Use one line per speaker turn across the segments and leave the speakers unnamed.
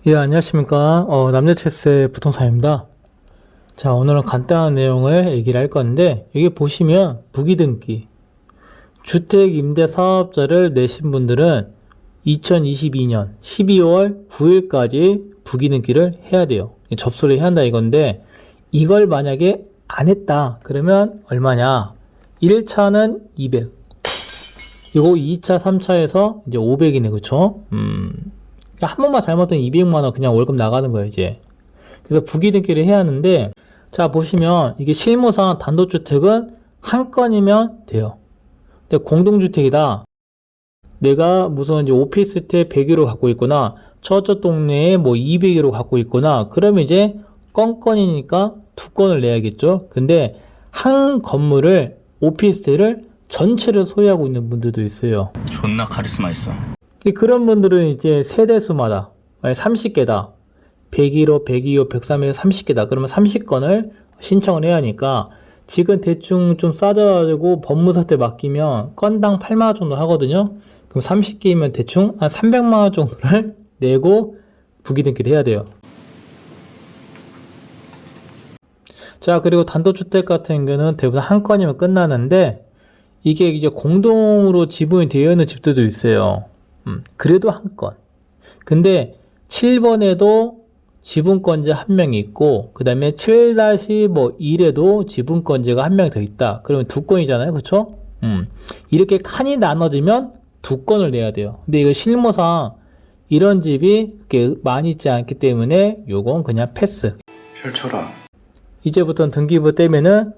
예, 안녕하십니까. 남녀체스의 부동산입니다. 자, 오늘은 간단한 내용을 얘기를 할 건데, 여기 보시면 부기등기, 주택임대사업자를 내신 분들은 2022년 12월 9일까지 부기등기를 해야 돼요. 접수를 해야 한다 이건데, 이걸 만약에 안 했다, 그러면 얼마냐? 1차는 200, 그리고 2차, 3차에서 이제 500이네, 그쵸? 한 번만 잘못하면 200만원 그냥 월급 나가는 거예요, 이제. 그래서 부기등기를 해야 하는데, 자, 보시면 이게 실무상 단독주택은 한 건이면 돼요. 근데 공동주택이다. 내가 무슨 이제 오피스텔 100유로 갖고 있거나, 저쪽 동네에 뭐 200유로 갖고 있거나, 그러면 이제 건건이니까 두 건을 내야겠죠. 근데 한 건물을, 오피스텔을 전체를 소유하고 있는 분들도 있어요.
존나 카리스마 있어.
그런 분들은 이제 세대수마다 30개다. 101호, 102호, 103에서 30개다. 그러면 30건을 신청을 해야 하니까 지금 대충 좀 싸져가지고 법무사한테 맡기면 건당 8만원 정도 하거든요. 그럼 30개이면 대충 한 300만원 정도를 내고 부기등기를 해야 돼요. 자, 그리고 단독주택 같은 경우는 대부분 한 건이면 끝나는데 이게 이제 공동으로 지분이 되어 있는 집들도 있어요. 그래도 한 건. 근데 7번에도 지분권자 한 명이 있고, 그 다음에 7-1에도 지분권자가 한 명 더 있다. 그러면 두 건이잖아요. 그쵸? 이렇게 칸이 나눠지면 두 건을 내야 돼요. 근데 이거 실무상 이런 집이 그렇게 많이 있지 않기 때문에 요건 그냥 패스.
펼쳐라.
이제부터는 등기부 떼면은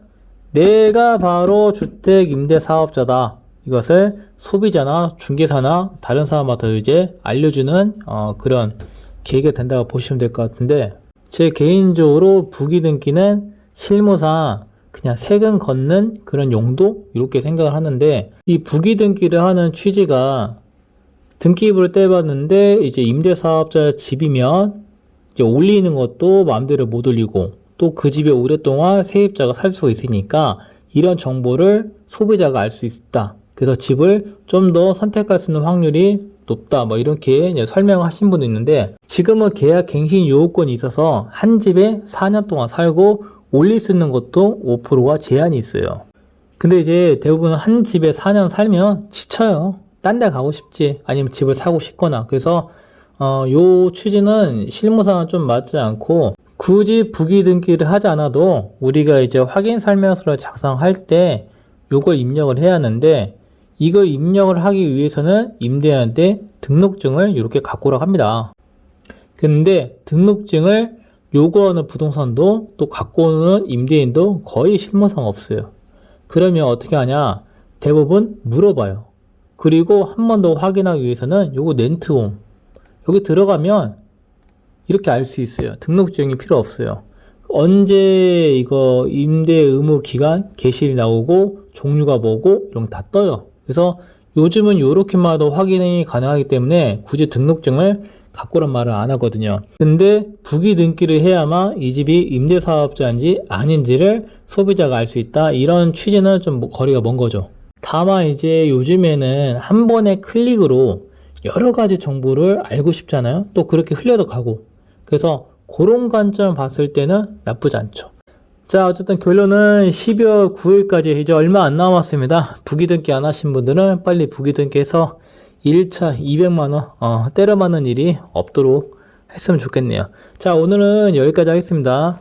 내가 바로 주택임대사업자다. 이것을 소비자나 중개사나 다른 사람한테 이제 알려주는 그런 계기가 된다고 보시면 될 것 같은데, 제 개인적으로 부기등기는 실무상 그냥 세금 걷는 그런 용도 이렇게 생각을 하는데, 이 부기등기를 하는 취지가 등기부를 떼봤는데 이제 임대사업자 집이면 이제 올리는 것도 마음대로 못 올리고 또 그 집에 오랫동안 세입자가 살 수가 있으니까 이런 정보를 소비자가 알 수 있다. 그래서 집을 좀 더 선택할 수 있는 확률이 높다. 뭐 이렇게 이제 설명하신 분도 있는데, 지금은 계약 갱신 요건이 있어서 한 집에 4년 동안 살고 올릴 수 있는 것도 5%가 제한이 있어요. 근데 이제 대부분 한 집에 4년 살면 지쳐요. 딴 데 가고 싶지, 아니면 집을 사고 싶거나. 그래서 요 취지는 실무상은 좀 맞지 않고, 굳이 부기등기를 하지 않아도 우리가 이제 확인 설명서를 작성할 때 요걸 입력을 해야 하는데, 이걸 입력을 하기 위해서는 임대인한테 등록증을 이렇게 갖고 오라고 합니다. 근데 등록증을 요구하는 부동산도 또 갖고 오는 임대인도 거의 실무상 없어요. 그러면 어떻게 하냐? 대부분 물어봐요. 그리고 한 번 더 확인하기 위해서는 요거 렌트홈 여기 들어가면 이렇게 알 수 있어요. 등록증이 필요 없어요. 언제 이거 임대 의무 기간 게시일이 나오고 종류가 뭐고 이런 거 다 떠요. 그래서 요즘은 요렇게만 해도 확인이 가능하기 때문에 굳이 등록증을 갖고 오란 말을 안 하거든요. 근데 부기등기를 해야만 이 집이 임대사업자인지 아닌지를 소비자가 알 수 있다. 이런 취지는 좀 거리가 먼 거죠. 다만 이제 요즘에는 한 번의 클릭으로 여러 가지 정보를 알고 싶잖아요. 또 그렇게 흘려도 가고. 그래서 그런 관점 봤을 때는 나쁘지 않죠. 자, 어쨌든 결론은 12월 9일까지 이제 얼마 안 남았습니다. 부기등기 안 하신 분들은 빨리 부기등기해서 1차 200만원 때려 맞는 일이 없도록 했으면 좋겠네요. 자, 오늘은 여기까지 하겠습니다.